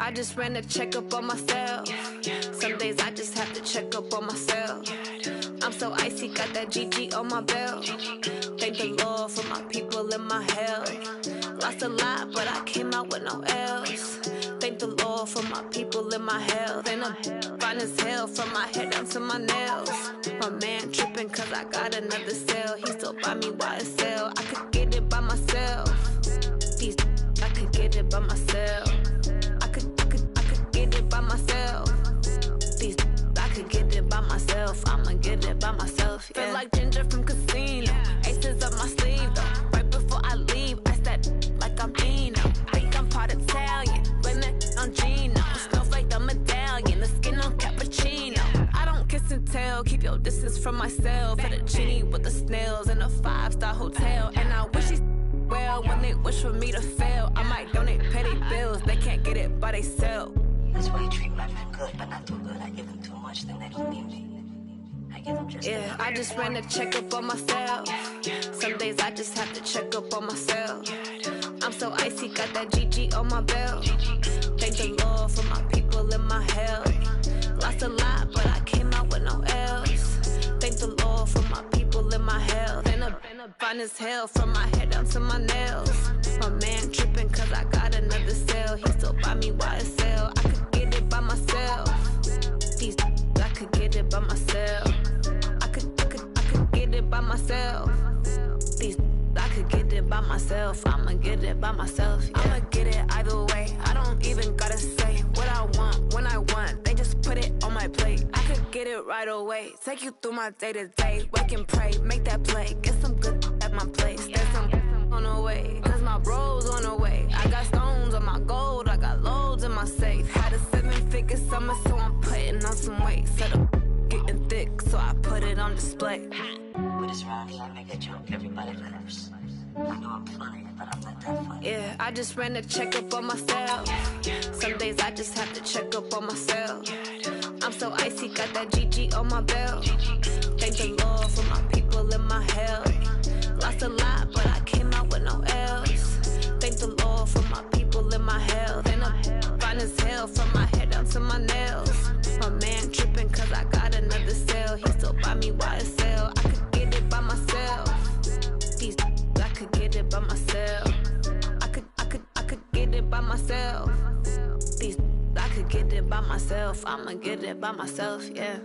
I just ran a checkup on myself. Some days I just have to check up on myself. I'm so icy, got that GG on my belt. Thank the Lord for my people in my health. Lost a lot, but I came out with no L's. Thank the Lord for my people in my health. And I'm fine as hell from my head down to my nails. My man tripping cause I got another cell. He still buy me YSL. I could get it by myself. These I could get it by myself. I could get it by myself. These I could get it by myself. I'ma get it by myself. Yeah. Feel like Ginger from Casino. Aces up my sleeve though. Right before I leave, I said like I'm Eno. Think I'm part Italian. Blame it on Gino. Snowflake the medallion. The skin on cappuccino. I don't kiss and tell. Keep your distance from myself. Fettuccine with the snails in a 5-star hotel. And I wish he's well when they wish for me to fail. I might donate petty bills. They can't get it by themselves. That's why you treat my men good, but not too good. I give them too much, then they don't need me. I give them just enough. I just ran a checkup on myself. Some days I just have to check up on myself. I'm so icy, got that GG on my belt. Thank the Lord for my people in my health. Lost a lot, but I came out with no L's. Thank the Lord for my people in my health. And I'm fine as hell from my head down to my nails. My man tripping cause I got another cell. He still buy me YSL. I could get it by myself. These I could get it by myself. I could get it by myself. These I could get it by myself. I'ma get it by myself. Yeah. I'ma get it either way. I don't even gotta say what I want when I want. They just put it on my plate. I could get it right away. Take you through my day to day. Wake and pray, make that play. Get some good at my place. There's some on the way. Cause my bro's on the way. I got stones on my gold. I got loads in my safe. Had a 7-figure summer, so I'm putting on some weight. Set up getting thick, so I put it on display. With this round here, I make a joke. Everybody laughs. I know I'm funny, but I'm not that funny. Yeah, I just ran a checkup on myself. Some days I just have to check up on myself. I'm so icy, got that GG on my belt. Thank the Lord for my people in my health. Lost a lot, but I came out with no L's. Thank the Lord for my people in my health. And I'm fine as hell from my head down to my nails. My man tripping cause I got another cell. He still buy me YSL. I could get it by myself. These I could get it by myself. I could get it by myself. These I could get it by myself. I'ma get it by myself, yeah.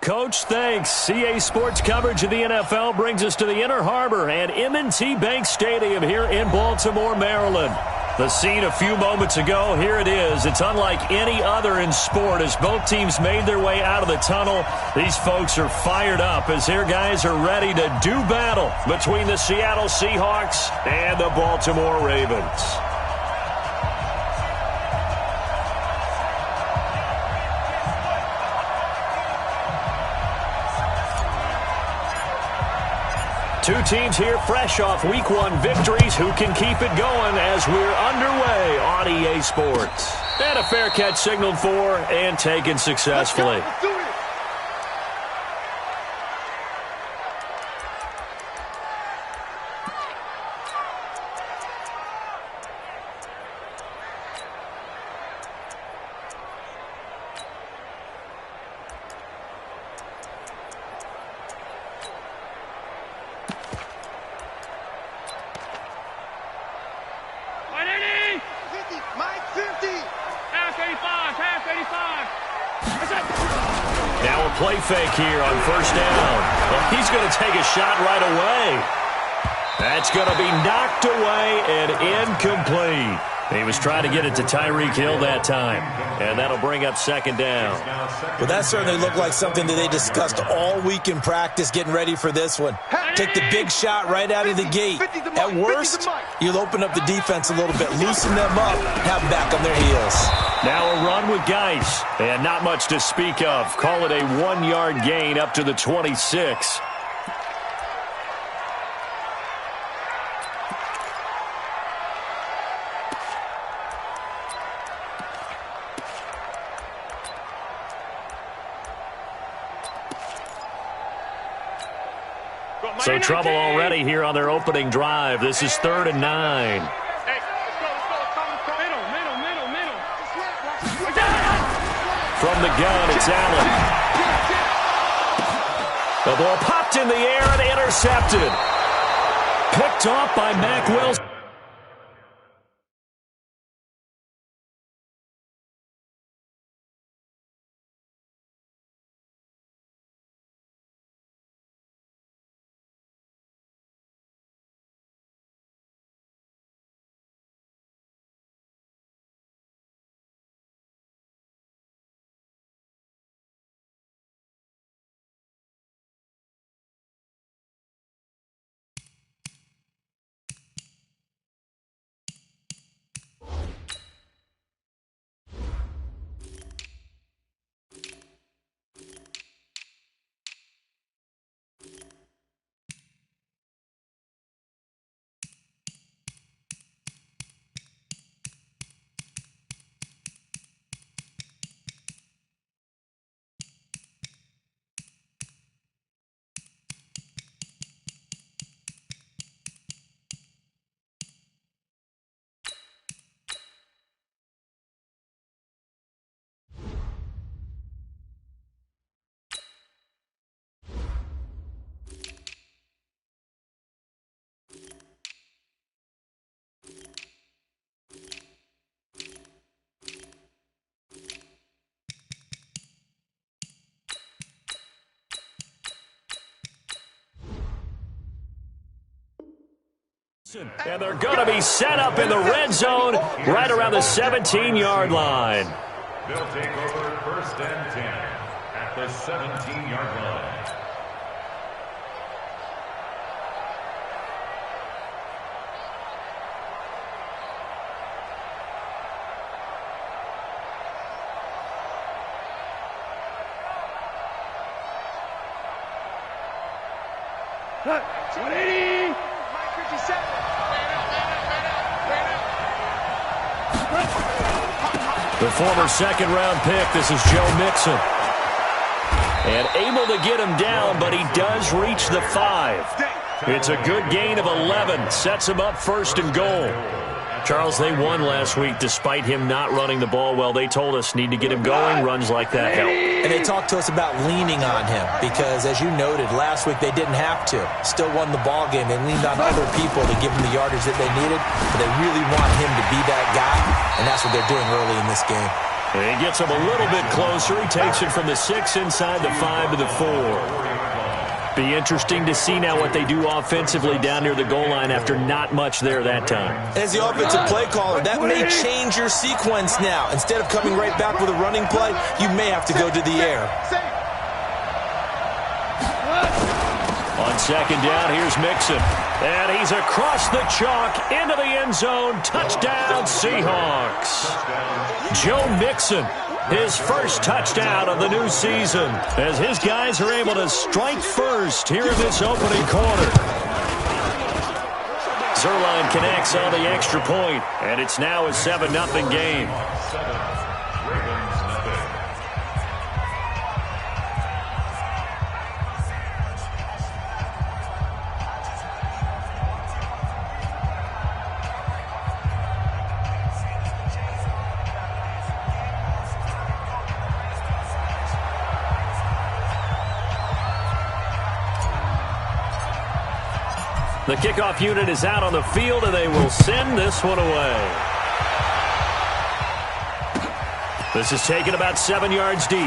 Coach, thanks. CA Sports coverage of the NFL brings us to the Inner Harbor and M&T Bank Stadium here in Baltimore, Maryland. The scene a few moments ago, here it is. It's unlike any other in sport as both teams made their way out of the tunnel. These folks are fired up as their guys are ready to do battle between the Seattle Seahawks and the Baltimore Ravens. Two teams here fresh off Week 1 victories. Who can keep it going as we're underway on EA Sports? And a fair catch signaled for and taken successfully. Now a play fake here on first down. Well, he's going to take a shot right away. That's going to be knocked away and incomplete. He was trying to get it to Tyreek Hill that time. And that'll bring up second down. Well, that certainly looked like something that they discussed all week in practice getting ready for this one. Take the big shot right out of the gate. At worst, you'll open up the defense a little bit, loosen them up, have them back on their heels. Now a run with Geis, and not much to speak of. Call it a 1-yard gain up to the 26. So trouble already here on their opening drive. This is 3rd and 9. From the gun, it's Allen. The ball popped in the air and intercepted. Picked off by Mack Wilson. And they're going to be set up in the red zone right around the 17-yard line. They'll take over 1st and 10 at the 17-yard line. The former second-round pick, this is Joe Mixon. And able to get him down, but he does reach the 5. It's a good gain of 11. Sets him up 1st and goal. Charles, they won last week despite him not running the ball well. They told us need to get him going. Runs like that help. And they talked to us about leaning on him because, as you noted, last week they didn't have to. Still won the ball game. They leaned on other people to give them the yardage that they needed, but they really want him to be that guy, and that's what they're doing early in this game. And he gets him a little bit closer. He takes it from the 6 inside the 5 to the 4. Be interesting to see now what they do offensively down near the goal line after not much there that time. As the offensive play caller, that may change your sequence now. Instead of coming right back with a running play, you may have to go to the air. On 2nd down, here's Mixon. And he's across the chalk into the end zone. Touchdown, Seahawks. Joe Mixon, his first touchdown of the new season, as his guys are able to strike first here in this opening quarter. Zerline connects on the extra point, and it's now a 7-0 game. The kickoff unit is out on the field, and they will send this one away. This is taken about 7 yards deep.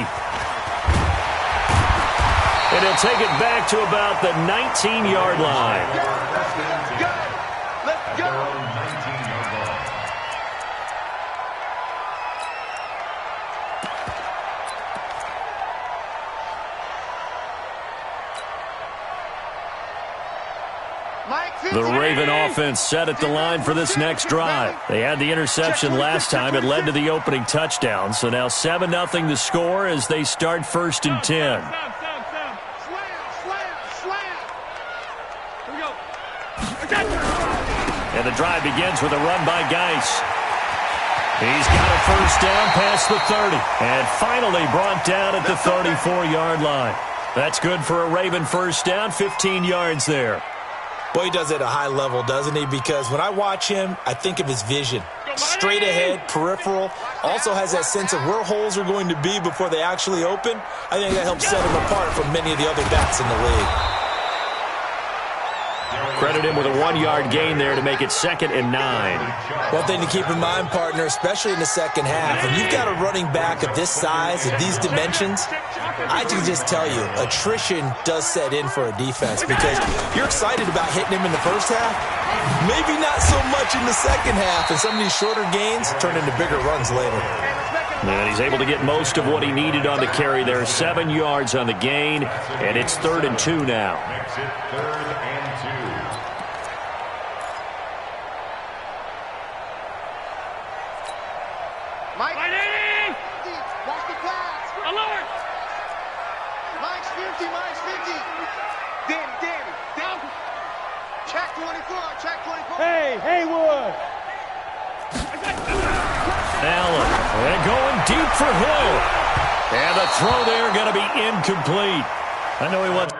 And he'll take it back to about the 19-yard line. Let's go. The Raven offense set at the line for this next drive. They had the interception last time. It led to the opening touchdown. So now 7-0 the score as they start 1st and 10. And the drive begins with a run by Geis. He's got a 1st down past the 30. And finally brought down at the 34-yard line. That's good for a Raven first down, 15 yards there. Boy, he does it at a high level, doesn't he? Because when I watch him, I think of his vision. Straight ahead, peripheral, also has that sense of where holes are going to be before they actually open. I think that helps set him apart from many of the other backs in the league. Credit him with a 1-yard gain there to make it 2nd and 9. One thing to keep in mind, partner, especially in the second half, when you've got a running back of this size, of these dimensions, I can just tell you, attrition does set in for a defense because you're excited about hitting him in the first half, maybe not so much in the second half, and some of these shorter gains turn into bigger runs later. And he's able to get most of what he needed on the carry there. 7 yards on the gain, and it's 3rd and 2 now. Makes it 3rd and 2. Mike, watch the pass. Alert! Mike's 50, Mike's 50. Danny. Down. Check 24. Hey, Haywood. Allen, and going deep for Hill. And the throw there going to be incomplete. I know he wants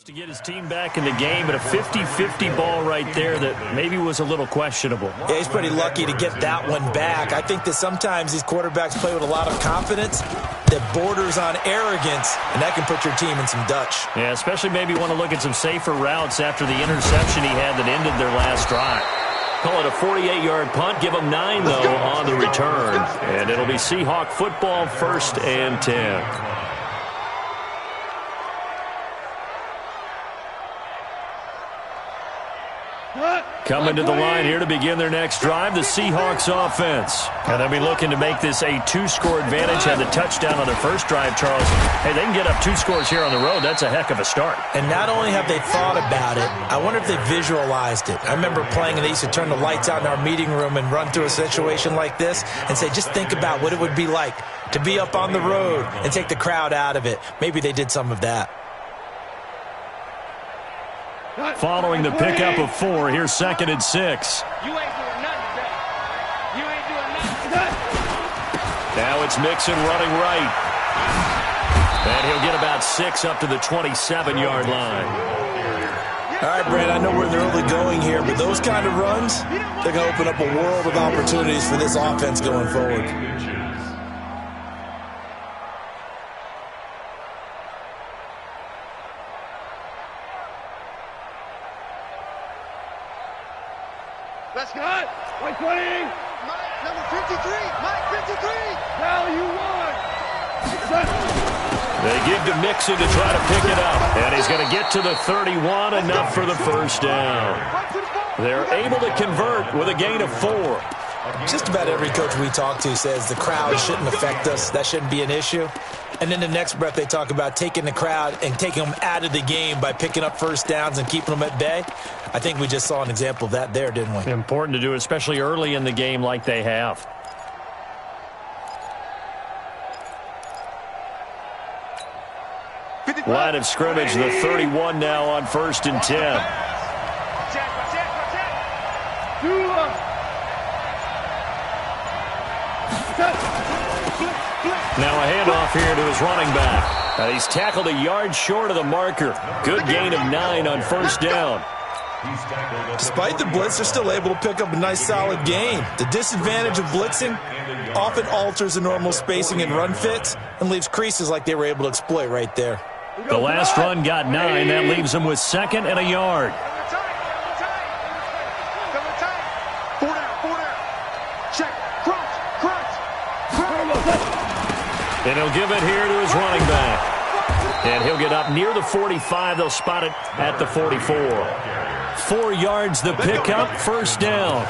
to get his team back in the game, but a 50-50 ball right there that maybe was a little questionable. Yeah, he's pretty lucky to get that one back. I think that sometimes these quarterbacks play with a lot of confidence that borders on arrogance, and that can put your team in some Dutch. Yeah, especially maybe want to look at some safer routes after the interception he had that ended their last drive. Call it a 48-yard punt. Give them 9, though, on the return. And it'll be Seahawk football, 1st and 10. Coming to the line here to begin their next drive, the Seahawks offense. And they'll be looking to make this a 2-score advantage. Had the touchdown on their first drive, Charles. Hey, they can get up 2 scores here on the road. That's a heck of a start. And not only have they thought about it, I wonder if they visualized it. I remember playing and they used to turn the lights out in our meeting room and run through a situation like this and say, just think about what it would be like to be up on the road and take the crowd out of it. Maybe they did some of that. Following the pickup of 4, here's 2nd and 6. You ain't doing nothing today. You ain't doing nothing. Now it's Mixon running right. And he'll get about 6 up to the 27-yard line. All right, Brad, I know we're in the early going here, but those kind of runs, they're going to open up a world of opportunities for this offense going forward. Let's go. Mike 20. Mike, number 53. Mike 53. Now you won. They give to Mixon to try to pick it up. And he's going to get to the 31, enough for the first down. They're able to convert with a gain of 4. Just about every coach we talk to says the crowd shouldn't affect us. That shouldn't be an issue. And then the next breath they talk about taking the crowd and taking them out of the game by picking up first downs and keeping them at bay. I think we just saw an example of that there, didn't we? Important to do, especially early in the game like they have. Line of scrimmage, the 31 now on 1st and 10. Now a handoff here to his running back. He's tackled a yard short of the marker. Good gain of 9 on 1st down. Despite the blitz, they're still able to pick up a nice solid gain. The disadvantage of blitzing often alters the normal spacing and run fits and leaves creases like they were able to exploit right there. The last run got 9. That leaves them with 2nd and a yard. And he'll give it here to his running back. And he'll get up near the 45. They'll spot it at the 44. 4 yards the pickup, first down.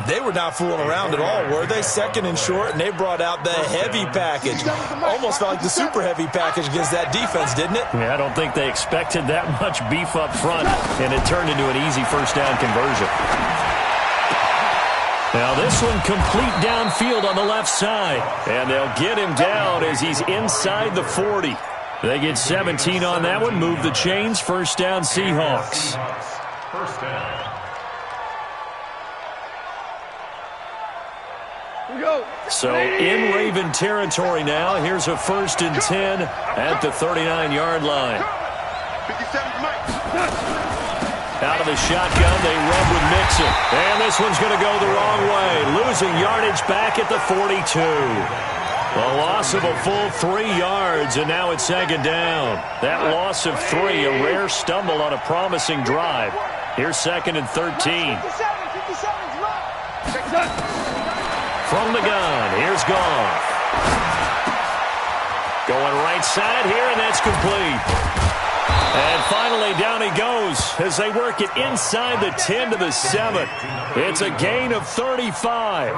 They were not fooling around at all, were they? 2nd and short, and they brought out the heavy package. Almost felt like the super heavy package against that defense, didn't it? Yeah, I don't think they expected that much beef up front, and it turned into an easy first down conversion. Now this one complete downfield on the left side. And they'll get him down as he's inside the 40. They get 17 on that one. Move the chains. First down, Seahawks. First down. So in Raven territory now. Here's a 1st and 10 at the 39-yard line. 57, Mike. Out of the shotgun, they run with Mixon. And this one's going to go the wrong way. Losing yardage back at the 42. A loss of a full 3 yards, and now it's 2nd down. That loss of 3, a rare stumble on a promising drive. Here's 2nd and 13. From the gun, here's Goff. Going right side here, and that's complete. And finally, down he goes as they work it inside the 10 to the 7. It's a gain of 35.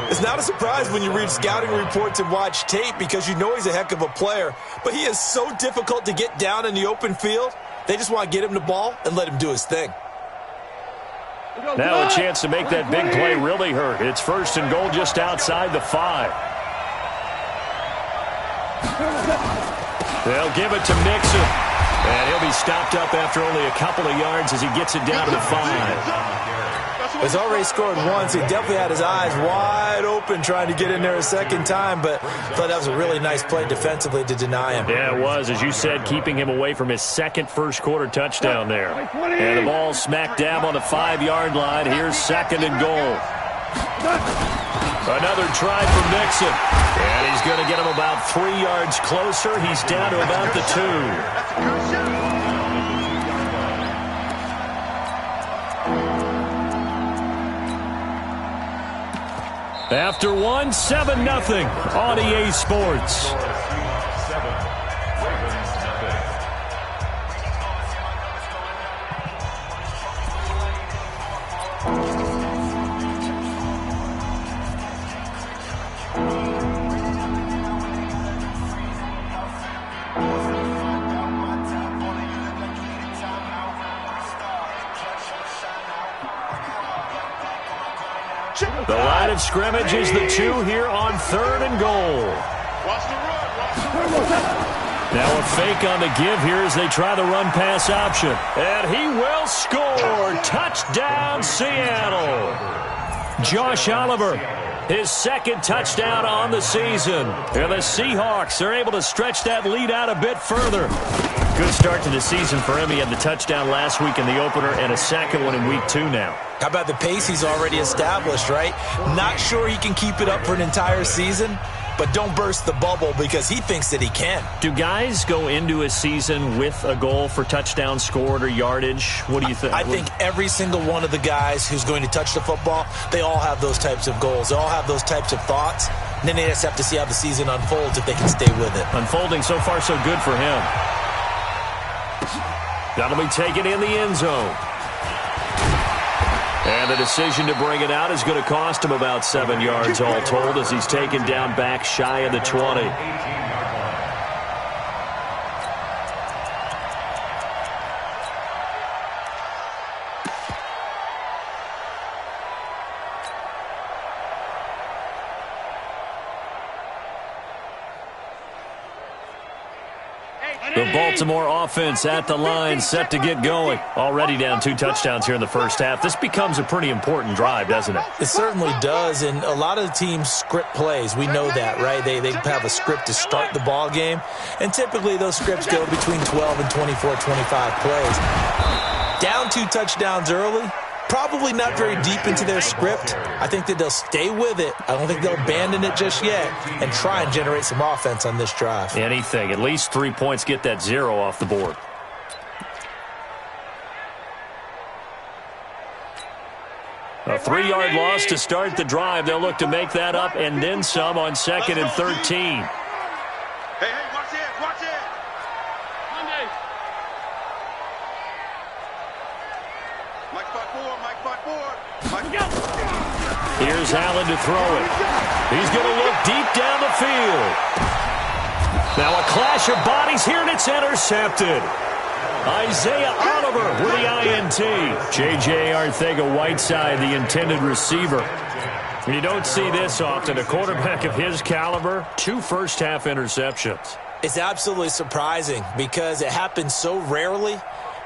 It's not a surprise when you read scouting reports and watch tape because you know he's a heck of a player. But he is so difficult to get down in the open field. They just want to get him the ball and let him do his thing. Now a chance to make that big play really hurt. It's 1st and goal just outside the 5. They'll give it to Mixon. And he'll be stopped up after only a couple of yards as he gets it down to 5. He's already scored once. He definitely had his eyes wide open trying to get in there a second time, but I thought that was a really nice play defensively to deny him. Yeah, it was, as you said, keeping him away from his second first-quarter touchdown there. And the ball smack dab on the 5-yard line. Here's 2nd and goal. Another try for Mixon. And he's going to get him about 3 yards closer. He's down to about the 2. After 1, 7-0 on EA Sports. The line of scrimmage is the 2 here on 3rd and goal. Now a fake on the give here as they try the run-pass option. And he will score. Touchdown, Seattle. Josh Oliver, his 2nd touchdown on the season. And the Seahawks are able to stretch that lead out a bit further. Good start to the season for him. He had the touchdown last week in the opener and a 2nd one in week 2 now. How about the pace he's already established, right? Not sure he can keep it up for an entire season, but don't burst the bubble because he thinks that he can. Do guys go into a season with a goal for touchdown scored or yardage? What do you think? I think every single one of the guys who's going to touch the football, they all have those types of goals. They all have those types of thoughts. And then they just have to see how the season unfolds if they can stay with it. Unfolding so far so good for him. That'll be taken in the end zone. And the decision to bring it out is going to cost him about 7 yards all told as he's taken down back shy of the 20. The Baltimore offense at the line, set to get going. Already down 2 touchdowns here in the first half. This becomes a pretty important drive, doesn't it? It certainly does, and a lot of the teams script plays. We know that, right? They have a script to start the ball game, and typically those scripts go between 12 and 24, 25 plays. Down 2 touchdowns early, probably not very deep into their script. I think that they'll stay with it. I don't think they'll abandon it just yet and try and generate some offense on this drive. Anything. At least 3 points, get that 0 off the board. A 3-yard loss to start the drive. They'll look to make that up and then some on 2nd and 13. Hey, watch it, watch it. Monday. Mike 5-4, Mike 5-4. Mike, go. Here's Allen to throw it. He's going to look deep down the field. Now a clash of bodies here, and it's intercepted. Isaiah Oliver with the INT. J.J. Arcega-Whiteside, the intended receiver. You don't see this often. A quarterback of his caliber, 2 first-half interceptions. It's absolutely surprising because it happens so rarely.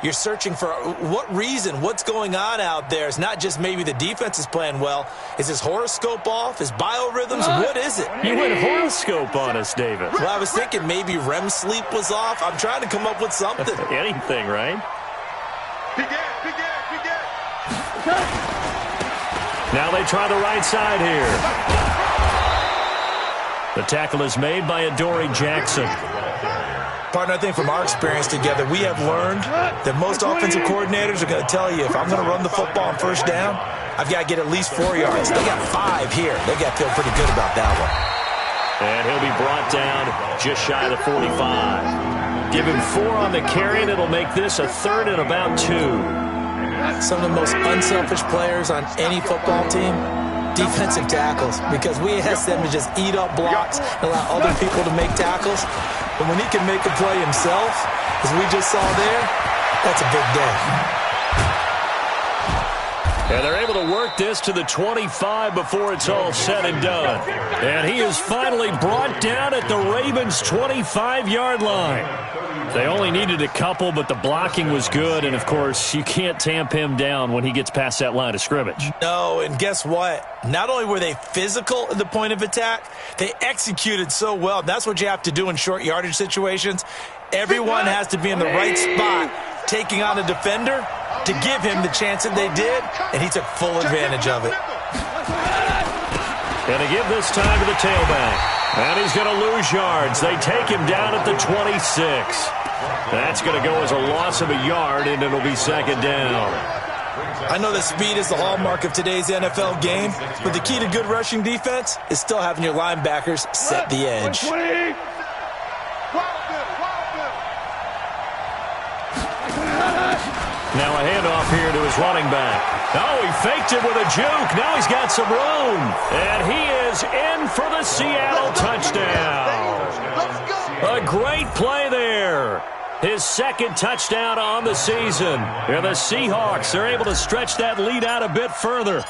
you're searching for what reason, what's going on out there. It's not just maybe the defense is playing well. Is his horoscope off? His biorhythms? What is it? You went horoscope on us, David. Well, I was thinking maybe REM sleep was off. I'm trying to come up with something. Anything, right? Now they try the right side here. The tackle is made by Adoree Jackson. Partner, I think from our experience together, we have learned that most offensive coordinators are going to tell you, if I'm going to run the football on first down, I've got to get at least 4 yards. They got 5 here. They got to feel pretty good about that one. And he'll be brought down just shy of the 45. Give him 4 on the carry, and it'll make this a 3rd and about 2. Some of the most unselfish players on any football team, defensive tackles, because we ask them to just eat up blocks and allow other people to make tackles. But when he can make a play himself, as we just saw there, that's a big day. And they're able to work this to the 25 before it's all said and done. And he is finally brought down at the Ravens' 25-yard line. They only needed a couple, but the blocking was good. And, of course, you can't tamp him down when he gets past that line of scrimmage. No, and guess what? Not only were they physical at the point of attack, they executed so well. That's what you have to do in short yardage situations. Everyone has to be in the right spot, taking on a defender to give him the chance that they did, and he took full advantage of it. Going to give this time to the tailback. And he's going to lose yards. They take him down at the 26. That's going to go as a loss of a yard, and it'll be 2nd down. I know that speed is the hallmark of today's NFL game, but the key to good rushing defense is still having your linebackers set the edge. Now a handoff here to his running back. Oh, he faked it with a juke. Now he's got some room. And he is in for the Seattle touchdown. A great play there. His 2nd touchdown on the season. And the Seahawks are able to stretch that lead out a bit further.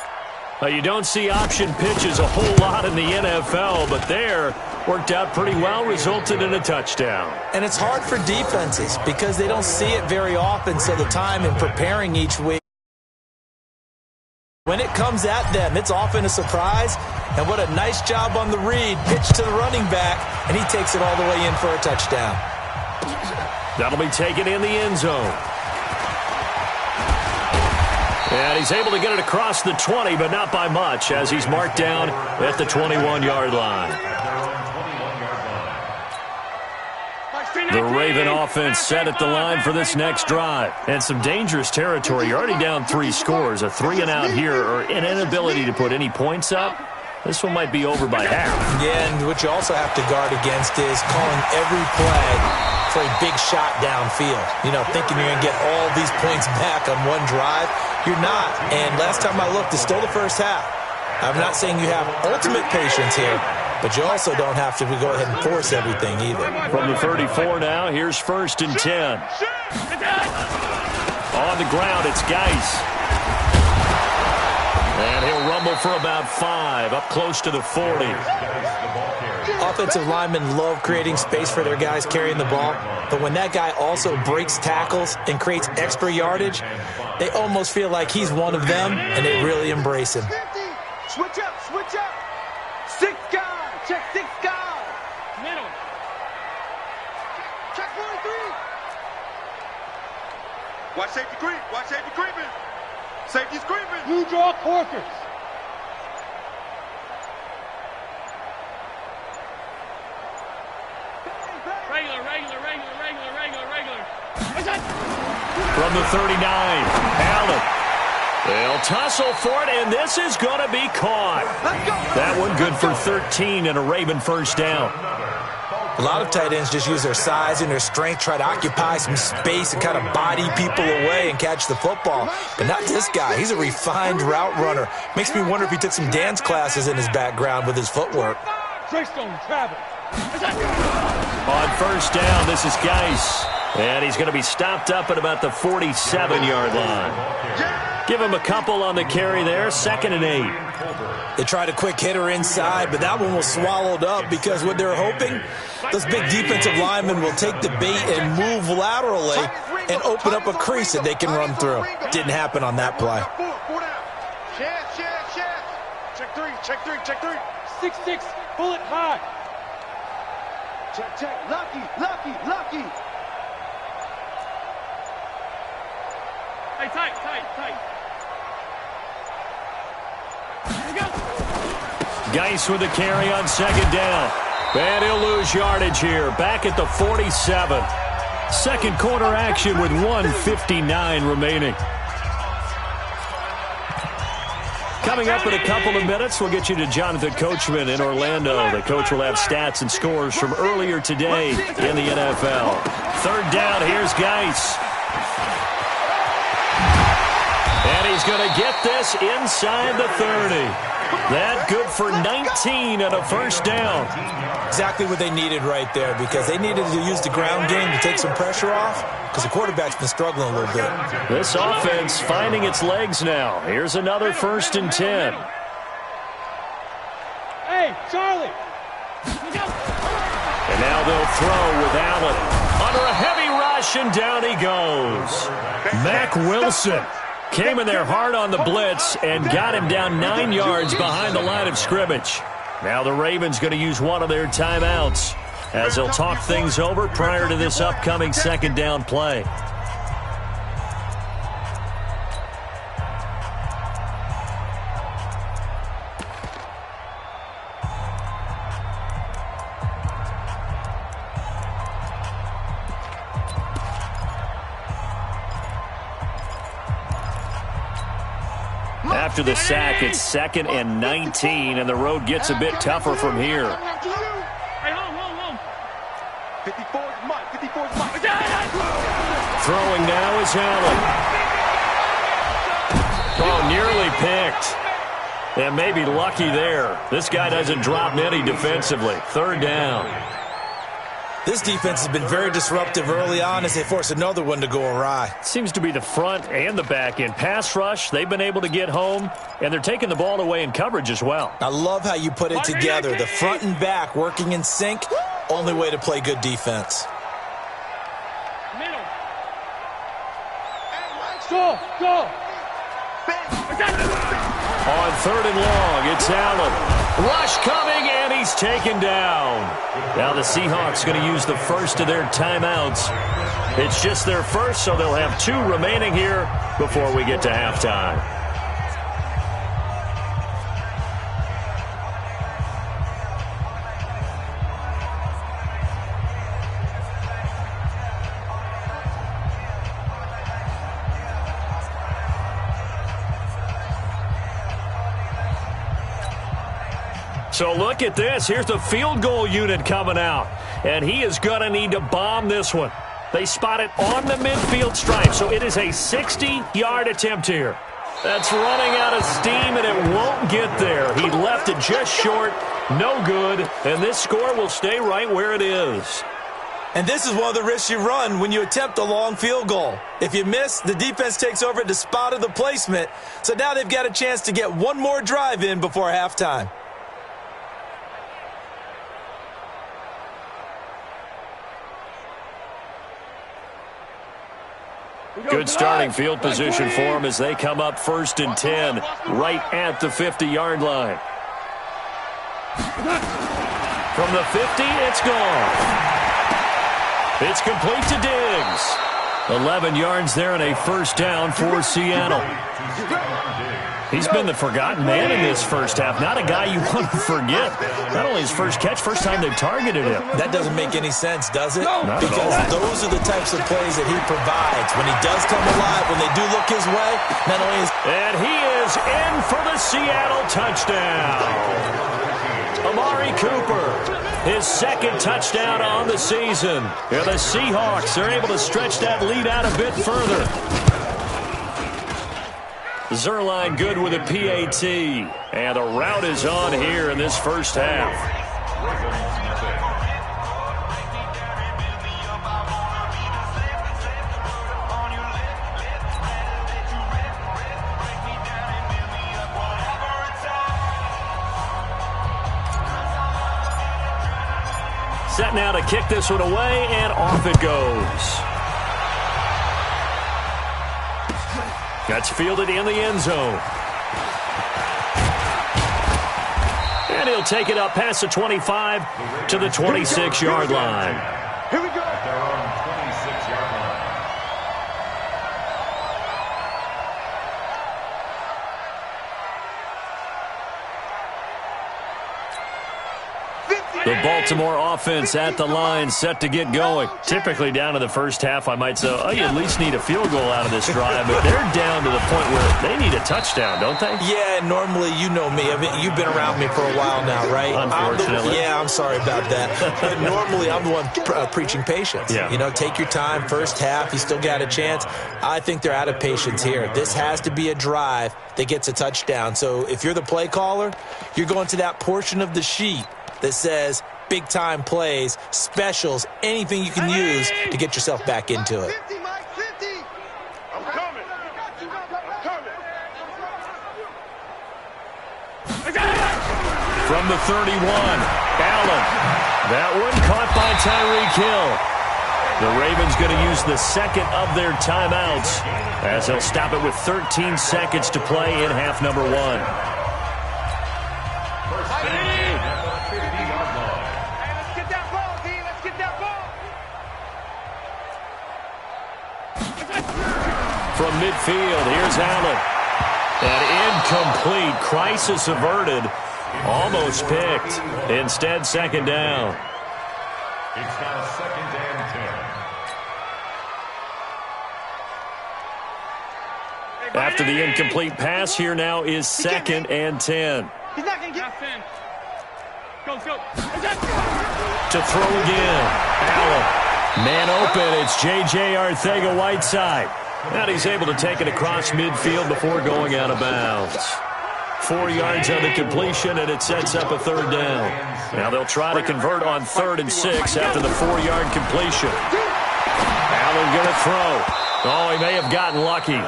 You don't see option pitches a whole lot in the NFL, but there worked out pretty well, resulted in a touchdown. And it's hard for defenses because they don't see it very often, so the time in preparing each week, when it comes at them, it's often a surprise. And what a nice job on the read. Pitch to the running back, and he takes it all the way in for a touchdown. That'll be taken in the end zone. And he's able to get it across the 20, but not by much, as he's marked down at the 21-yard line. The Raven offense set at the line for this next drive. And some dangerous territory. You're already down 3 scores. A 3-and-out here, or an inability to put any points up. This one might be over by half. Yeah, and what you also have to guard against is calling every play for a big shot downfield. You know, thinking you're going to get all these points back on one drive. You're not. And last time I looked, it's still the first half. I'm not saying you have ultimate patience here, but you also don't have to go ahead and force everything either. From the 34 now, here's 1st and 10. On the ground, it's Geis. And he'll rumble for about 5, up close to the 40. Offensive linemen love creating space for their guys carrying the ball, but when that guy also breaks tackles and creates extra yardage, they almost feel like he's one of them, and they really embrace him. Switch up, switch up. 6 guys, check 6 guys. Middle. Check 43. Watch safety creep, watch safety creeping. Safety's creeping. Blue draw quarters. Regular. From the 39, Allen. They'll tussle for it, and this is going to be caught. That one good for 13 and a Raven 1st down. A lot of tight ends just use their size and their strength, try to occupy some space and kind of body people away and catch the football. But not this guy. He's a refined route runner. Makes me wonder if he took some dance classes in his background with his footwork. On 1st down, this is Geis. And he's going to be stopped up at about the 47-yard line. Give him a couple on the carry there, 2nd and 8. They tried a quick hitter inside, but that one was swallowed up because what they're hoping, those big defensive linemen will take the bait and move laterally and open up a crease that they can run through. Didn't happen on that play. Check three, check three, check three. 6-6, bullet high. Check, lucky. Hey, tight. Here we go. Geis with the carry on second down. And he'll lose yardage here. Back at the 47. Second quarter action with 1:59 remaining. Coming up in a couple of minutes, we'll get you to Jonathan Coachman in Orlando. The coach will have stats and scores from earlier today in the NFL. Third down, here's Geis. And he's going to get this inside the 30. That good for 19 and a first down. Exactly what they needed right there, because they needed to use the ground game to take some pressure off, because the quarterback's been struggling a little bit. This offense finding its legs now. Here's another 1st and 10. Hey, Charlie. And now they'll throw with Allen. Under a heavy rush, and down he goes. Mack Wilson came in there hard on the blitz and got him down 9 yards behind the line of scrimmage. Now the Ravens going to use one of their timeouts as they'll talk things over prior to this upcoming second down play. After the sack, it's 2nd and 19, and the road gets a bit tougher from here. Hey, hold. 54's Mike. Throwing now is Allen. Oh, nearly picked. And maybe lucky there. This guy doesn't drop many defensively. Third down. This defense has been very disruptive early on as they force another one to go awry. Seems to be the front and the back end. Pass rush, they've been able to get home, and they're taking the ball away in coverage as well. I love how you put it together. The front and back working in sync, only way to play good defense. Middle. Go. On 3rd and long, it's Allen. Rush coming, and he's taken down. Now the Seahawks going to use the first of their timeouts. It's just their first, so they'll have 2 remaining here before we get to halftime. So look at this. Here's the field goal unit coming out. And he is going to need to bomb this one. They spot it on the midfield stripe. So it is a 60-yard attempt here. That's running out of steam, and it won't get there. He left it just short. No good. And this score will stay right where it is. And this is one of the risks you run when you attempt a long field goal. If you miss, the defense takes over at the spot of the placement. So now they've got a chance to get one more drive in before halftime. Good starting field position for them as they come up 1st and 10 right at the 50-yard line. From the 50, it's gone. It's complete to Diggs. 11 yards there and a first down for Seattle. He's been the forgotten man in this first half. Not a guy you want to forget. Not only his first catch, first time they've targeted him. That doesn't make any sense, does it? No, not because at all. Those are the types of plays that he provides. When he does come alive, when they do look his way, not only is... And he is in for the Seattle touchdown. Amari Cooper, his 2nd touchdown on the season. And the Seahawks are able to stretch that lead out a bit further. Zerline good with a PAT. And the route is on here in this first half. Set now to kick this one away, and off it goes. That's fielded in the end zone. And he'll take it up past the 25 to the 26-yard line. Here we go. At their own 26-yard line. The Baltimore offense at the line, set to get going. Typically down to the first half, I might say, oh, you at least need a field goal out of this drive. But they're down to the point where they need a touchdown, don't they? Yeah, normally, you know me. I mean, you've been around me for a while now, right? Unfortunately. I'm sorry about that. But normally, I'm the one preaching patience. Yeah. You know, take your time. First half, you still got a chance. I think they're out of patience here. This has to be a drive that gets a touchdown. So if you're the play caller, you're going to that portion of the sheet that says big-time plays, specials, anything you can use to get yourself back into it. 50, Mike, 50. I'm coming. I'm coming. From the 31, Allen. That one caught by Tyreek Hill. The Ravens going to use the second of their timeouts as they'll stop it with 13 seconds to play in half number 1. From midfield, here's Allen. And incomplete. Crisis averted. Almost picked. Instead, second down. It's now second and 10. After the incomplete pass, here now is second and 10. He's not going to get Go. To throw again. Allen. Man open. It's J.J. Arcega-Whiteside. And he's able to take it across midfield before going out of bounds. 4 yards on the completion, and it sets up a third down. Now they'll try to convert on 3rd and 6 after the 4-yard completion. Allen going to throw. Oh, he may have gotten lucky.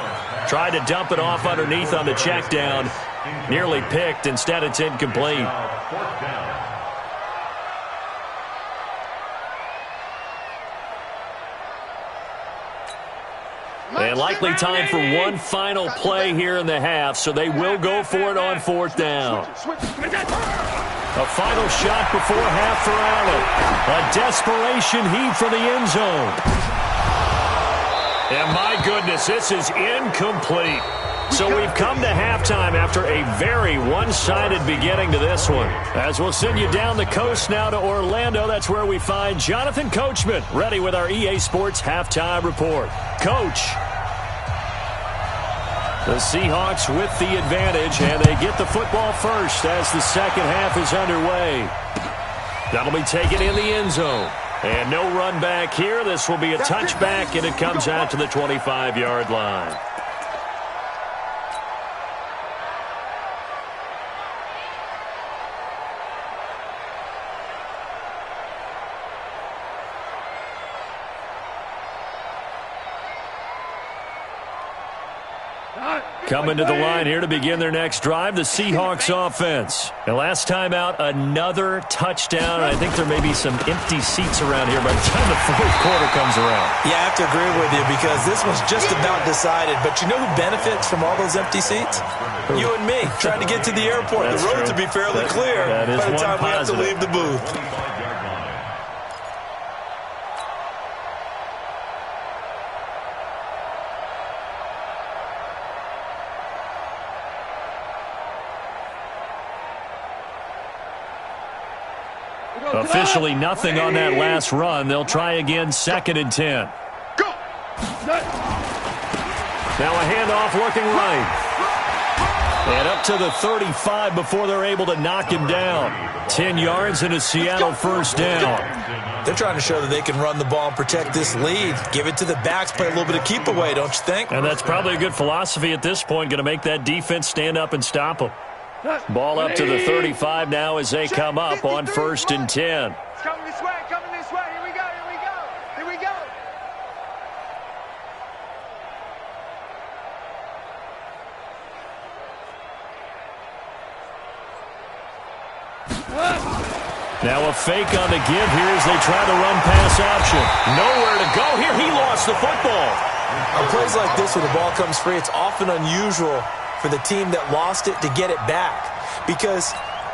Tried to dump it off underneath on the check down. Nearly picked. Instead, it's incomplete. Fourth down. And likely time for one final play here in the half, so they will go for it on 4th down. A final shot before half for Allen. A desperation heave for the end zone. And my goodness, this is incomplete. So we've come to halftime after a very one-sided beginning to this one. As we'll send you down the coast now to Orlando, that's where we find Jonathan Coachman, ready with our EA Sports Halftime Report. Coach. The Seahawks with the advantage, and they get the football first as the second half is underway. That'll be taken in the end zone. And no run back here. This will be a touchback, and it comes out to the 25-yard line. Coming to the line here to begin their next drive, the Seahawks offense. And last time out, another touchdown. And I think there may be some empty seats around here by the time the fourth quarter comes around. Yeah, I have to agree with you because this one's just about decided. But you know who benefits from all those empty seats? You and me, trying to get to the airport. That's the roads true. will be fairly clear that is by the one time we have to positive. leave the booth. 25-yard line. Officially nothing on that last run. They'll try again, 2nd and 10. Go. Now a handoff looking right. And up to the 35 before they're able to knock him down. 10 yards and a Seattle first down. They're trying to show that they can run the ball and protect this lead. Give it to the backs, play a little bit of keep away, don't you think? And that's probably a good philosophy at this point. Going to make that defense stand up and stop them. Ball up to the 35 now as they come up on 1st and 10. It's coming this way, coming this way. Here we go, here we go, here we go. Now a fake on the give here as they try to run pass option. Nowhere to go here. He lost the football. On plays like this where the ball comes free, it's often unusual for the team that lost it to get it back. Because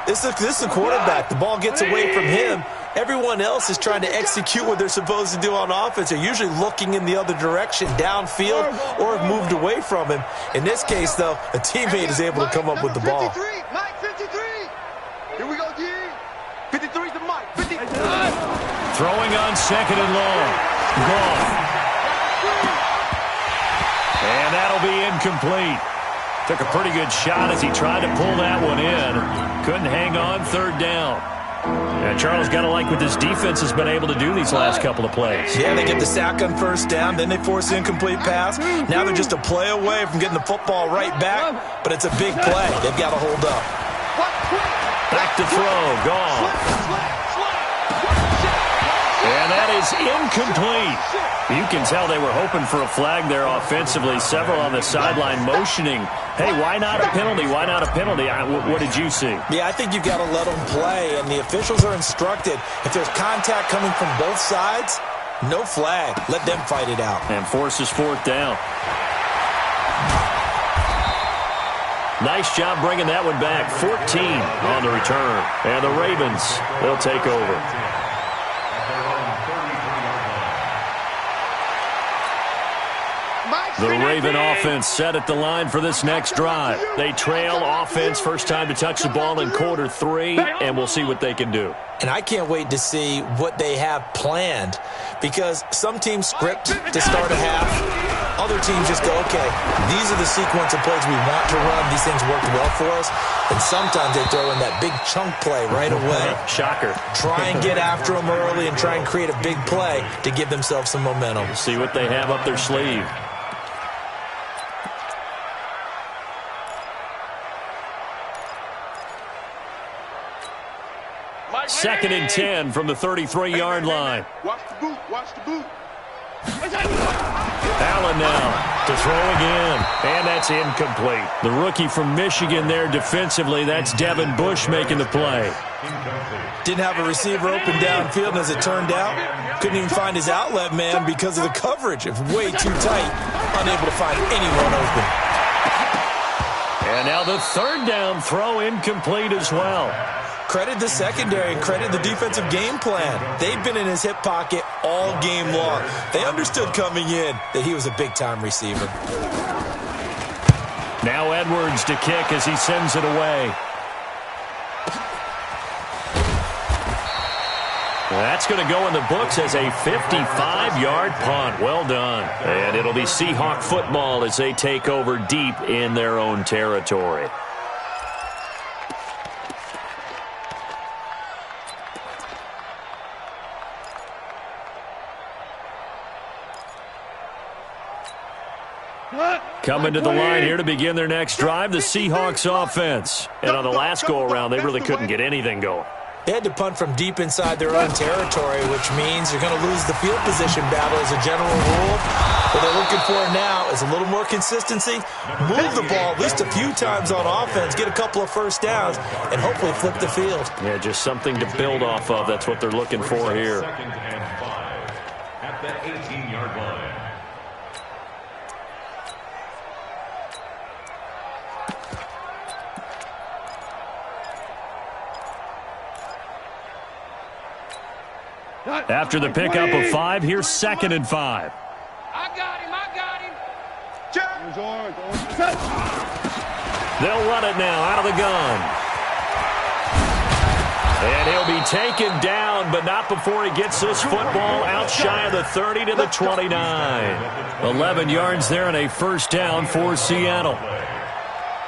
this is a quarterback. The ball gets away from him. Everyone else is trying to execute what they're supposed to do on offense. They're usually looking in the other direction, downfield, or have moved away from him. In this case, though, a teammate is able to come up with the ball. Mike 53. Here we go, D. 53's the Mike. 53. Throwing on second and long. Gone. And that'll be incomplete. Took a pretty good shot as he tried to pull that one in. Couldn't hang on, third down. And Charles, got to like what this defense has been able to do these last couple of plays. Yeah, they get the sack on first down, then they force the incomplete pass. Now they're just a play away from getting the football right back, but it's a big play. They've got to hold up. Back to throw, gone. And that is incomplete. You can tell they were hoping for a flag there offensively. Several on the sideline motioning, hey, why not a penalty? Why not a penalty? What did you see? Yeah, I think you've got to let them play, and the officials are instructed. If there's contact coming from both sides, no flag. Let them fight it out. And forces fourth down. Nice job bringing that one back. 14 on the return. And the Ravens, they'll take over. The Raven offense set at the line for this next drive. They trail offense, first time to touch the ball in quarter 3, and we'll see what they can do. And I can't wait to see what they have planned, because some teams script to start a half. Other teams just go, okay, these are the sequence of plays we want to run. These things worked well for us. And sometimes they throw in that big chunk play right away. Shocker. Try and get after them early and try and create a big play to give themselves some momentum. See what they have up their sleeve. Second and 10 from the 33-yard line. Watch the boot. Watch the boot. Allen now to throw again, and that's incomplete. The rookie from Michigan there defensively, that's Devin Bush making the play. Didn't have a receiver open downfield, and as it turned out, couldn't even find his outlet man because of the coverage. It's way too tight, unable to find anyone open. And now the third down throw incomplete as well. Credit the secondary and credit the defensive game plan. They've been in his hip pocket all game long. They understood coming in that he was a big-time receiver. Now Edwards to kick as he sends it away. That's going to go in the books as a 55-yard punt. Well done. And it'll be Seahawk football as they take over deep in their own territory. Coming to the line here to begin their next drive, the Seahawks offense. And on the last go-around, they really couldn't get anything going. They had to punt from deep inside their own territory, which means you're going to lose the field position battle as a general rule. What they're looking for now is a little more consistency, move the ball at least a few times on offense, get a couple of first downs, and hopefully flip the field. Yeah, just something to build off of. That's what they're looking for here. Second and 5 at the 18-yard line. After the pickup of 5, here's second and 5. I got him. They'll run it now out of the gun. And he'll be taken down, but not before he gets this football out shy of the 30 to the 29. 11 yards there and a first down for Seattle.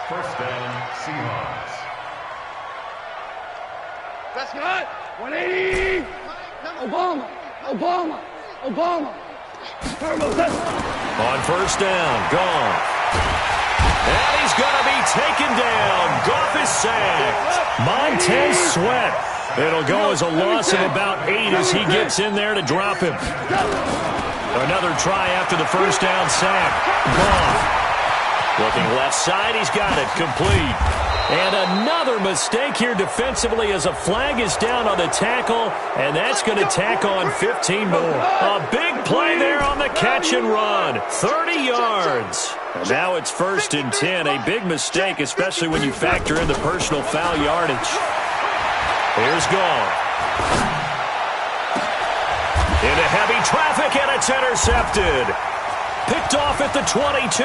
First down, Seahawks. That's good. 180. Obama. On first down, gone. And he's going to be taken down. Goff is sacked. Montez Sweat. It'll go as a loss of about 8 as he gets in there to drop him. Another try after the first down sack. Goff. Looking left side, he's got it. Complete. And another mistake here defensively as a flag is down on the tackle, and that's going to tack on 15 more. A big play there on the catch and run. 30 yards. And now it's 1st and 10. A big mistake, especially when you factor in the personal foul yardage. Here's Gall. Into heavy traffic, and it's intercepted. Picked off at the 22.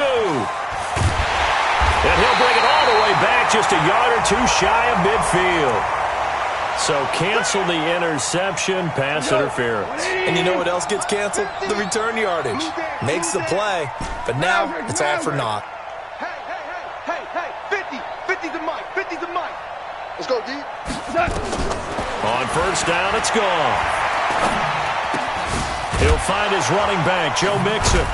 And he'll bring it all the way back, just a yard or two shy of midfield. So cancel the interception, pass interference. And you know what else gets canceled? The return yardage. Makes the play, but now it's all for naught. Hey, 50 the mic, 50 the mic. Let's go, D. On 1st down, it's gone. He'll find his running back, Joe Mixon.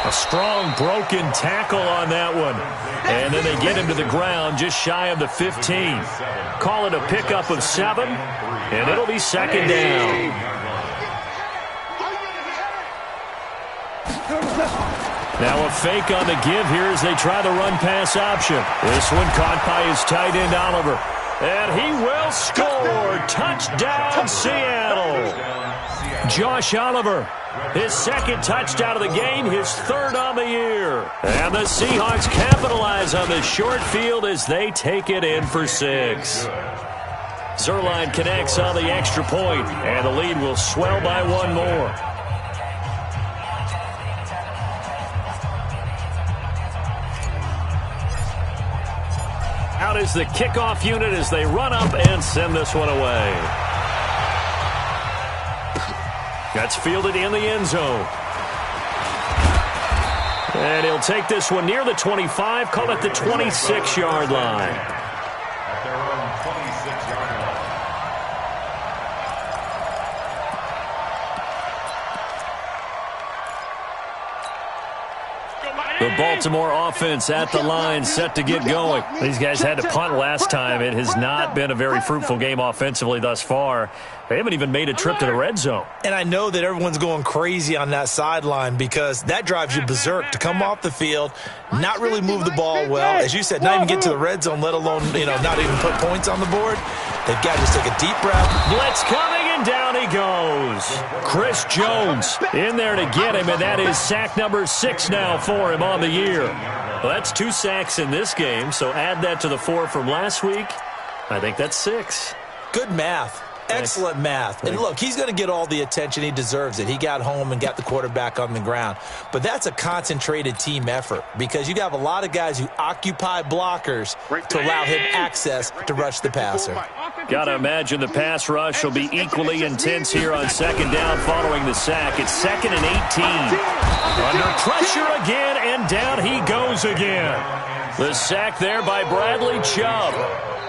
A strong broken tackle on that one. And then they get him to the ground just shy of the 15. Call it a pickup of 7, and it'll be 2nd down. Now a fake on the give here as they try the run-pass option. This one caught by his tight end, Oliver. And he will score. Touchdown, Seattle. Josh Oliver, his 2nd touchdown of the game, his 3rd on the year. And the Seahawks capitalize on the short field as they take it in for 6. Zerline connects on the extra point, and the lead will swell by 1 more. Out is the kickoff unit as they run up and send this one away. That's fielded in the end zone. And he'll take this one near the 25, call it the 26-yard line. At their own 26-yard line. The Baltimore offense at the line, set to get going. These guys had to punt last time. It has not been a very fruitful game offensively thus far. They haven't even made a trip to the red zone. And I know that everyone's going crazy on that sideline because that drives you berserk to come off the field, not really move the ball well. As you said, not even get to the red zone, let alone, not even put points on the board. They've got to just take a deep breath. Blitz coming, and down he goes. Chris Jones in there to get him, and that is sack number 6 now for him on the year. Well, that's 2 sacks in this game, so add that to the 4 from last week. I think that's 6. Good math. Excellent math. And look, he's going to get all the attention. He deserves it. He got home and got the quarterback on the ground. But that's a concentrated team effort because you have a lot of guys who occupy blockers to allow him access to rush the passer. Got to imagine the pass rush will be equally intense here on 2nd down following the sack. It's 2nd and 18. Under pressure again, and down he goes again. The sack there by Bradley Chubb.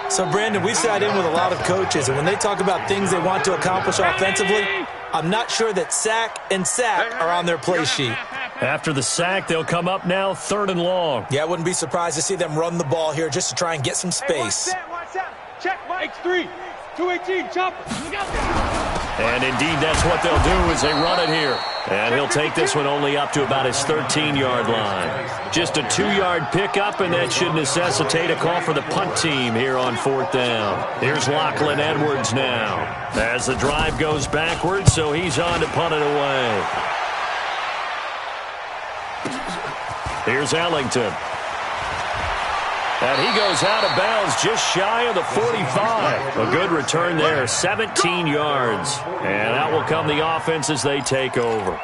So, Brandon, we sat in with a lot of coaches, and when they talk about things they want to accomplish offensively, I'm not sure that sack and sack are on their play sheet. After the sack, they'll come up now 3rd and long. Yeah, I wouldn't be surprised to see them run the ball here just to try and get some space. Watch out. Check X3. 218, chopper. And indeed, that's what they'll do as they run it here. And he'll take this one only up to about his 13-yard line. Just a 2-yard pickup, and that should necessitate a call for the punt team here on 4th down. Here's Lachlan Edwards now. As the drive goes backwards, so he's on to punt it away. Here's Ellington. And he goes out of bounds just shy of the 45. A good return there, 17 yards. And out will come the offense as they take over.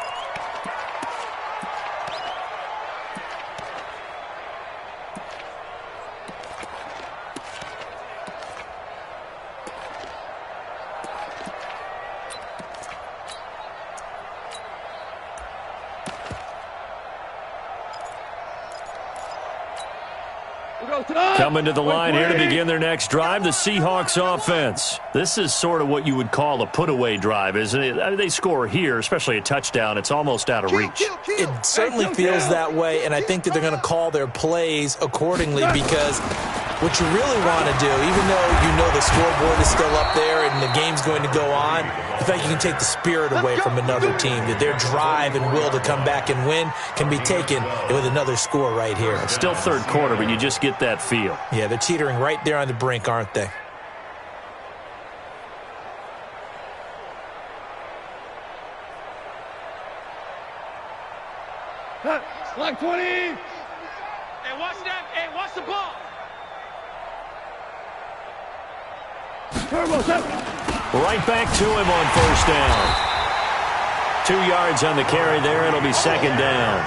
Coming to the line here to begin their next drive, the Seahawks offense. This is sort of what you would call a put-away drive, isn't it? I mean, they score here, especially a touchdown. It's almost out of reach. It certainly feels that way, and I think that they're going to call their plays accordingly because What you really want to do, even though you know the scoreboard is still up there and the game's going to go on, the fact you can take the spirit away from another team, that their drive and will to come back and win can be taken with another score right here. It's still third quarter, but you just get that feel. Yeah, they're teetering right there on the brink, aren't they? Like 20! Hey, watch that. Hey, watch the ball. Turbo, set. Right back to him on first down. 2 yards on the carry there. It'll be second down.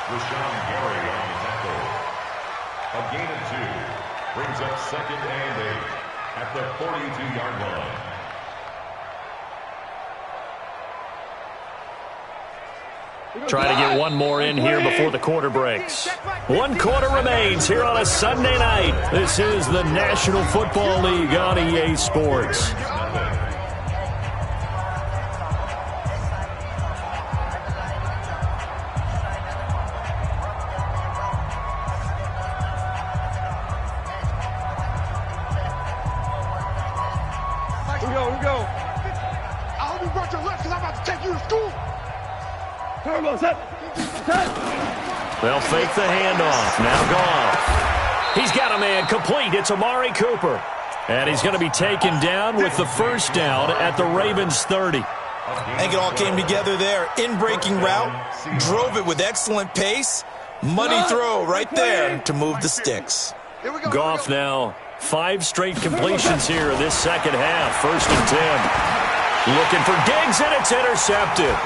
Rashawn Gary on the tackle. A gain of 2 brings up second and 8 at the 42-yard line. Try to get one more in here before the quarter breaks. 1 quarter remains here on a Sunday night. This is the National Football League on EA Sports. Here we go. I hope you brought your lunch because I'm about to take you to school. Turbo, set. They'll fake the handoff. Now Goff. He's got a man complete. It's Amari Cooper. And he's going to be taken down with the first down at the Ravens 30. I think it all came together there. In-breaking route, drove it with excellent pace. Money throw right there to move the sticks. Goff now 5 straight completions here in this second half. 1st and 10. Looking for Diggs, and it's intercepted.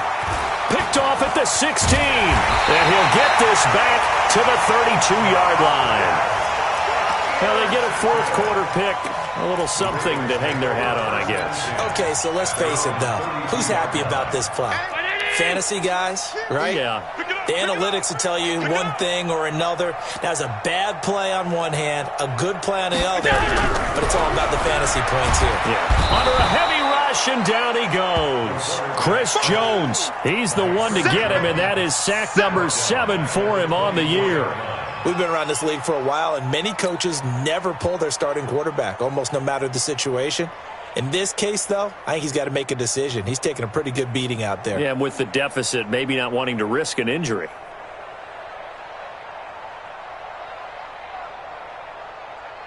Picked off at the 16. And he'll get this back to the 32-yard line. Now they get a 4th quarter pick. A little something to hang their hat on, I guess. Okay, so let's face it, though. Who's happy about this play? Fantasy guys, right? Yeah. The analytics will tell you one thing or another. That's a bad play on one hand, a good play on the other, but it's all about the fantasy points here. Yeah. Under a heavy rush, and down he goes. Chris Jones, he's the one to get him, and that is sack number 7 for him on the year. We've been around this league for a while, and many coaches never pull their starting quarterback, almost no matter the situation. In this case, though, I think he's got to make a decision. He's taking a pretty good beating out there. Yeah, and with the deficit, maybe not wanting to risk an injury.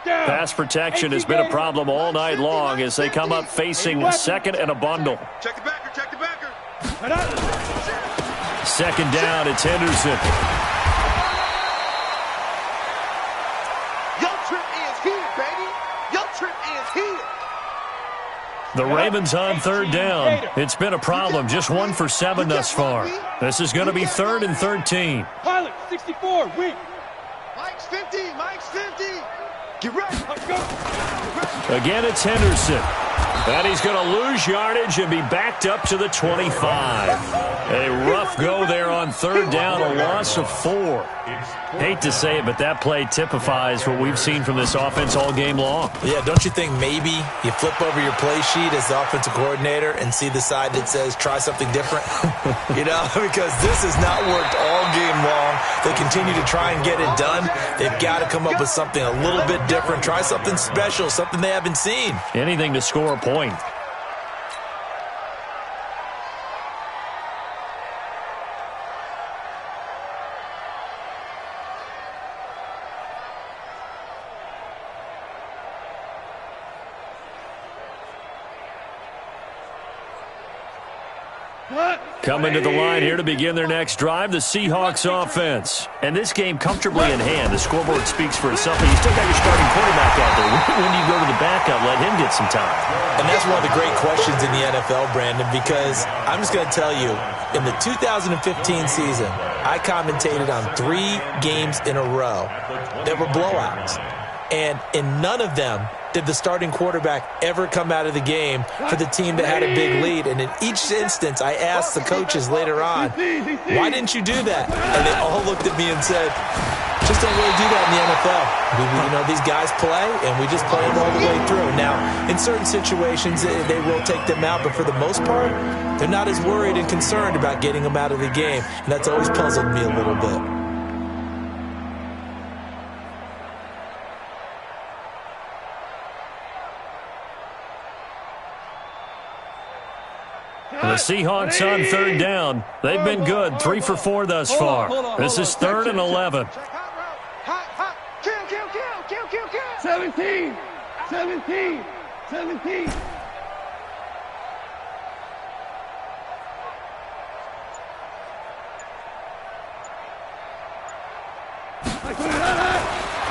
Pass protection has been a problem all night long as they come up facing second and a bundle. Check the backer, check the backer. Second down, it's Henderson. Your trip is here, baby. Your trip is here. The Ravens on 3rd down. It's been a problem, just 1 for 7 thus far. This is going to be 3rd and 13. Pilot, 64, weak. Mike's 50, Mike's 50. Get ready. Let's go. Again, it's Henderson. And he's going to lose yardage and be backed up to the 25. A rough go there on 3rd down, a loss of 4. Hate to say it, but that play typifies what we've seen from this offense all game long. Yeah, don't you think maybe you flip over your play sheet as the offensive coordinator and see the side that says try something different? Because this has not worked all game long. They continue to try and get it done. They've got to come up with something a little bit different. Try something special, something they haven't seen. Anything to score a point. Coming to the line here to begin their next drive, the Seahawks offense. And this game comfortably in hand. The scoreboard speaks for itself, but you still got your starting quarterback out there. When do you go to the backup, let him get some time? And that's one of the great questions in the NFL, Brandon, because I'm just going to tell you, in the 2015 season, I commentated on 3 games in a row that were blowouts. And in none of them did the starting quarterback ever come out of the game for the team that had a big lead. And in each instance, I asked the coaches later on, why didn't you do that? And they all looked at me and said, just don't really do that in the NFL. These guys play, and we just play them all the way through. Now, in certain situations, they will take them out, but for the most part, they're not as worried and concerned about getting them out of the game. And that's always puzzled me a little bit. Seahawks on third down. They've been good, 3 for 4 thus far. This is 3rd and 11. 17. 17. 17.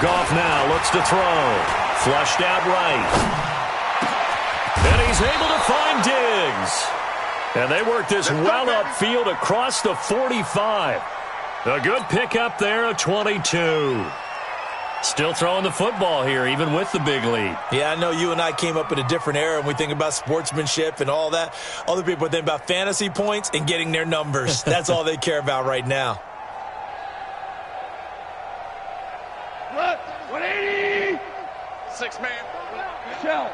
Goff now looks to throw. Flushed out right. And he's able to find Diggs. And they work this well upfield across the 45. A good pickup there of 22. Still throwing the football here, even with the big lead. Yeah, I know you and I came up in a different era, and we think about sportsmanship and all that. Other people think about fantasy points and getting their numbers. That's all they care about right now. 180. 6-man. Shell.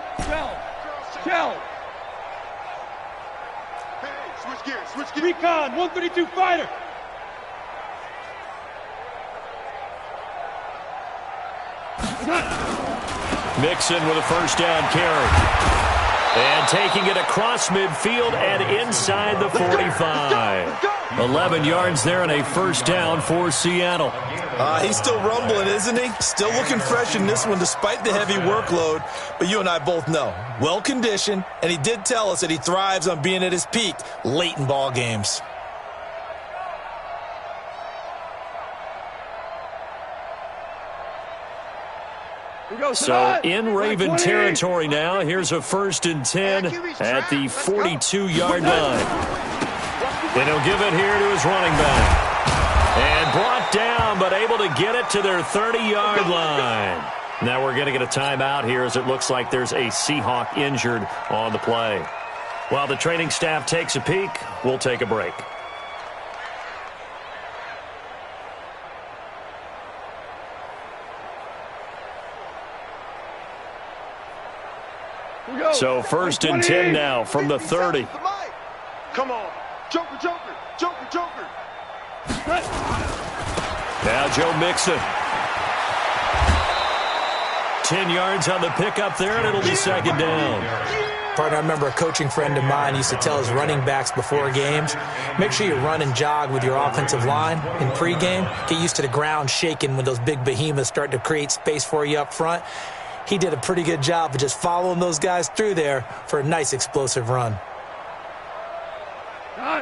Hey, switch gears. Recon, 132 fighter. Mixon with a first down carry. And taking it across midfield and inside the 45. 11 yards there and a first down for Seattle. He's still rumbling, isn't he? Still looking fresh in this one despite the heavy workload. But you and I both know, well-conditioned, and he did tell us that he thrives on being at his peak late in ball games. So in Raven territory now. Here's a 1st and 10 at the 42-yard line. And he'll give it here to his running back. And brought down, but able to get it to their 30-yard line. Now we're going to get a timeout here as it looks like there's a Seahawk injured on the play. While the training staff takes a peek, we'll take a break. So 1st and 10 now from the 30. Come on. Joker. Now Joe Mixon. 10 yards on the pickup there, and it'll be 2nd down. Partner, I remember a coaching friend of mine used to tell his running backs before games, make sure you run and jog with your offensive line in pregame. Get used to the ground shaking when those big behemoths start to create space for you up front. He did a pretty good job of just following those guys through there for a nice explosive run.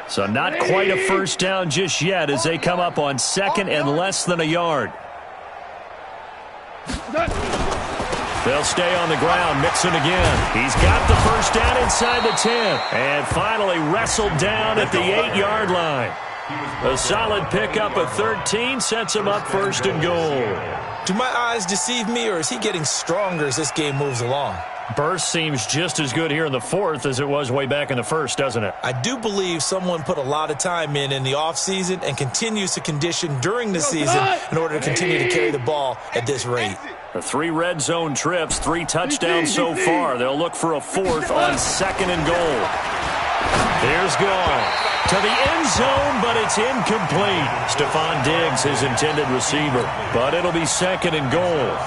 So not quite a first down just yet as they come up on 2nd and less than a yard. They'll stay on the ground. Mixon again. He's got the first down inside the 10. And finally wrestled down at the 8-yard line. A solid pickup of 13 sets him up 1st and goal. Do my eyes deceive me, or is he getting stronger as this game moves along? Burst seems just as good here in the 4th as it was way back in the 1st, doesn't it? I do believe someone put a lot of time in the offseason and continues to condition during the season in order to continue to carry the ball at this rate. The 3 red zone trips, 3 touchdowns so far. They'll look for a 4th on 2nd and goal. Here's Goff to the end zone, but it's incomplete. Stephon Diggs, his intended receiver, but it'll be 2nd and goal.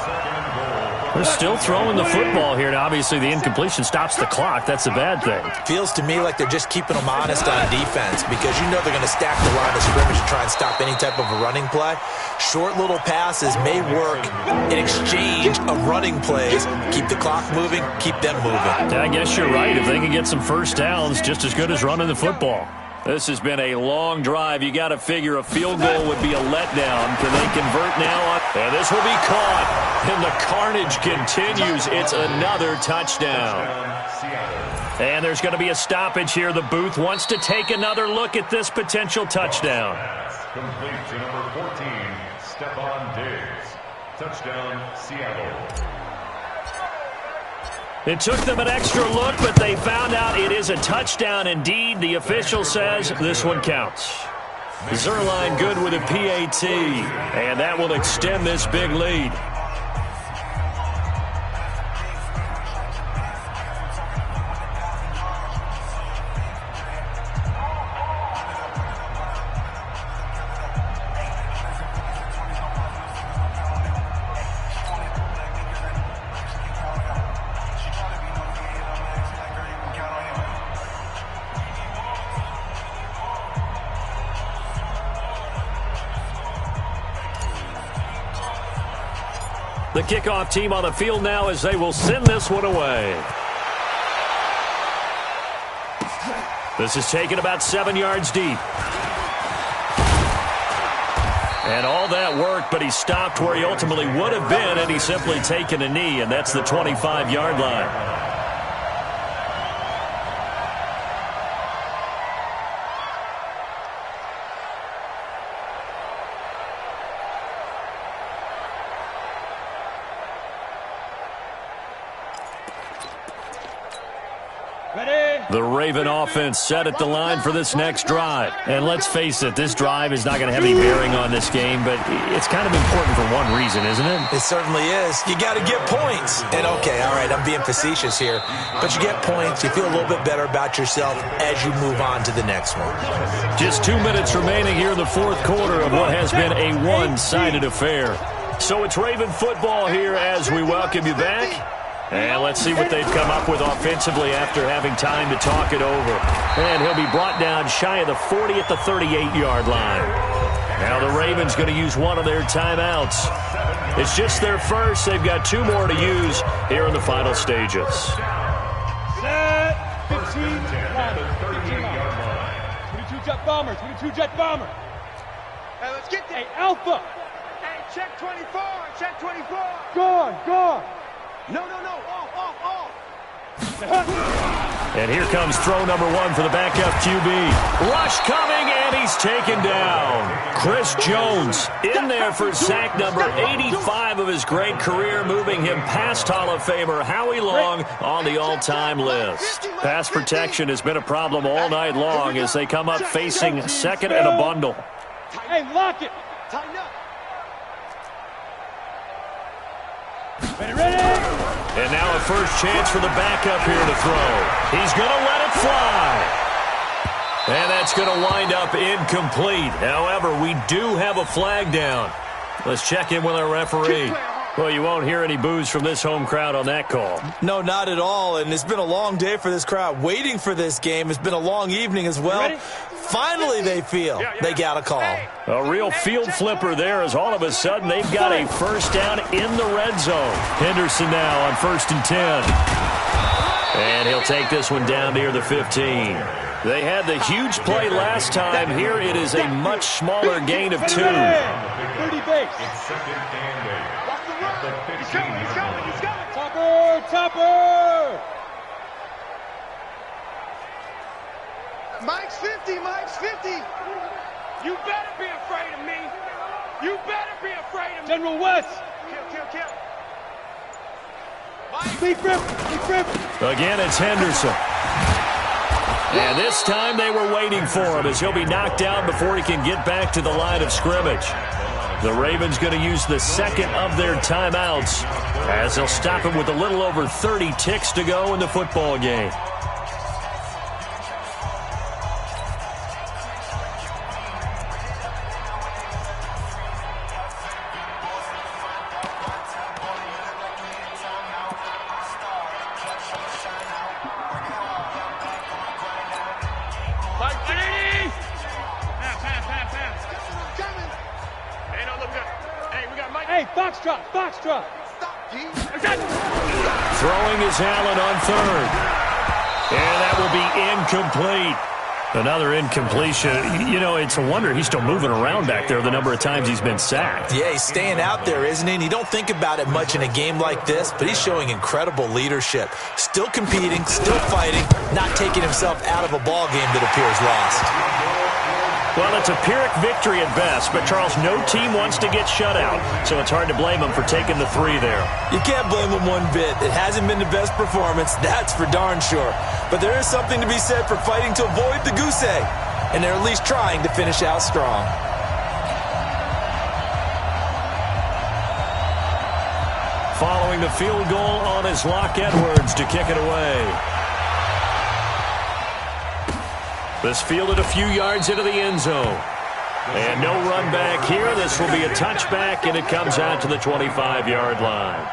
They're still throwing the football here, and obviously the incompletion stops the clock. That's a bad thing. Feels to me like they're just keeping them honest on defense because you know they're going to stack the line of scrimmage to try and stop any type of a running play. Short little passes may work in exchange of running plays. Keep the clock moving, keep them moving. I guess you're right. If they can get some first downs, just as good as running the football. This has been a long drive. You got to figure a field goal would be a letdown. Can they convert now? And this will be caught. And the carnage continues. It's another touchdown. And there's going to be a stoppage here. The booth wants to take another look at this potential touchdown. Complete to number 14, Stephon Diggs. Touchdown, Seattle. It took them an extra look, but they found out it is a touchdown indeed. The official says this one counts. Zerline good with a PAT, and that will extend this big lead. The kickoff team on the field now as they will send this one away. This is taken about 7 yards deep. And all that worked, but he stopped where he ultimately would have been, and he's simply taken a knee, and that's the 25-yard line. The Raven offense set at the line for this next drive. And let's face it, this drive is not going to have any bearing on this game, but it's kind of important for one reason, isn't it? It certainly is. You got to get points. And okay, all right, I'm being facetious here, but you get points, you feel a little bit better about yourself as you move on to the next one. Just 2 minutes remaining here in the fourth quarter of what has been a one-sided affair. So it's Raven football here as we welcome you back. And let's see what they've come up with offensively after having time to talk it over. And he'll be brought down shy of the 40 at the 38-yard line. Now the Ravens going to use one of their timeouts. It's just their first. They've got 2 more to use here in the final stages. Set. 15. 22 jet bomber. 22 jet bomber. Hey, let's get there. Hey, Alpha. Hey, check 24. Check 24. Gone. No. Off. And here comes throw number 1 for the backup QB. Rush coming, and he's taken down. Chris Jones in there for sack number 85 of his great career, moving him past Hall of Famer Howie Long on the all-time list. Pass protection has been a problem all night long as they come up facing second and a bundle. Hey, lock it. Tighten up. Ready. And now a first chance for the backup here to throw. He's going to let it fly. And that's going to wind up incomplete. However, we do have a flag down. Let's check in with our referee. Well, you won't hear any boos from this home crowd on that call. No, not at all, and it's been a long day for this crowd waiting for this game. It's been a long evening as well. Finally, they feel they got a call. A real field flipper there as all of a sudden they've got a first down in the red zone. Henderson now on 1st and 10. And he'll take this one down near the 15. They had the huge play last time. Here it is a much smaller gain of 2. 30 base. He's coming. Topper. Mike's 50. You better be afraid of me. General West. Kill. Deep rip. Again, it's Henderson. And this time they were waiting for him as he'll be knocked down before he can get back to the line of scrimmage. The Ravens going to use the second of their timeouts as they'll stop him with a little over 30 ticks to go in the football game. Foxtrot. Throwing is Allen on 3rd. And that will be incomplete. Another incompletion. You know, it's a wonder he's still moving around back there the number of times he's been sacked. Yeah, he's staying out there, isn't he? And you don't think about it much in a game like this, but he's showing incredible leadership. Still competing, still fighting, not taking himself out of a ball game that appears lost. Well, it's a Pyrrhic victory at best, but, Charles, no team wants to get shut out, so it's hard to blame them for taking the 3 there. You can't blame them one bit. It hasn't been the best performance, that's for darn sure. But there is something to be said for fighting to avoid the goose egg, and they're at least trying to finish out strong. Following the field goal on his Locke Edwards to kick it away. This fielded a few yards into the end zone. And no run back here. This will be a touchback, and it comes out to the 25-yard line.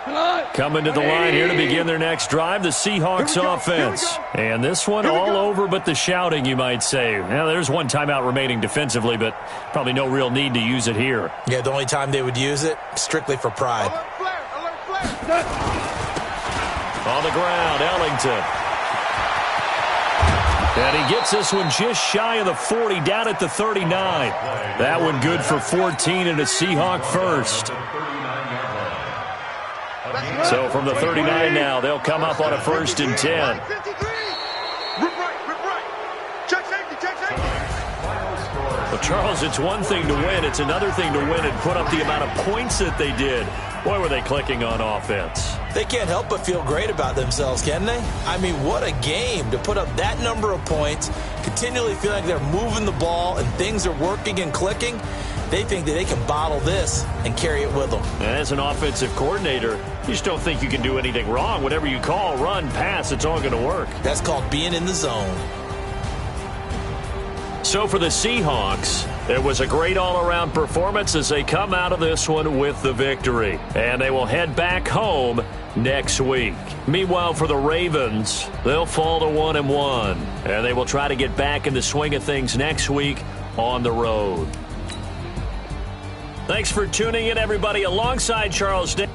Come on. Coming to the line here to begin their next drive, the Seahawks offense. And this one all over but the shouting, you might say. Now, there's one timeout remaining defensively, but probably no real need to use it here. Yeah, the only time they would use it, strictly for pride. On the ground, Ellington. And he gets this one just shy of the 40, down at the 39. That one good for 14 and a Seahawk first. So from the 39 now, they'll come up on a 1st and 10. Well, Charles, it's one thing to win. It's another thing to win and put up the amount of points that they did. Boy, were they clicking on offense. They can't help but feel great about themselves, can they? I mean, what a game to put up that number of points, continually feel like they're moving the ball and things are working and clicking. They think that they can bottle this and carry it with them. And as an offensive coordinator, you just don't think you can do anything wrong. Whatever you call, run, pass, it's all going to work. That's called being in the zone. So for the Seahawks, it was a great all-around performance as they come out of this one with the victory. And they will head back home next week. Meanwhile, for the Ravens, they'll fall to 1-1. And they will try to get back in the swing of things next week on the road. Thanks for tuning in, everybody, alongside Charles Day.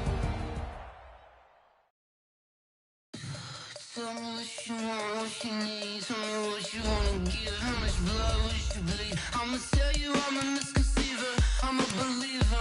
I'ma tell you I'm a misconceiver, I'm a believer.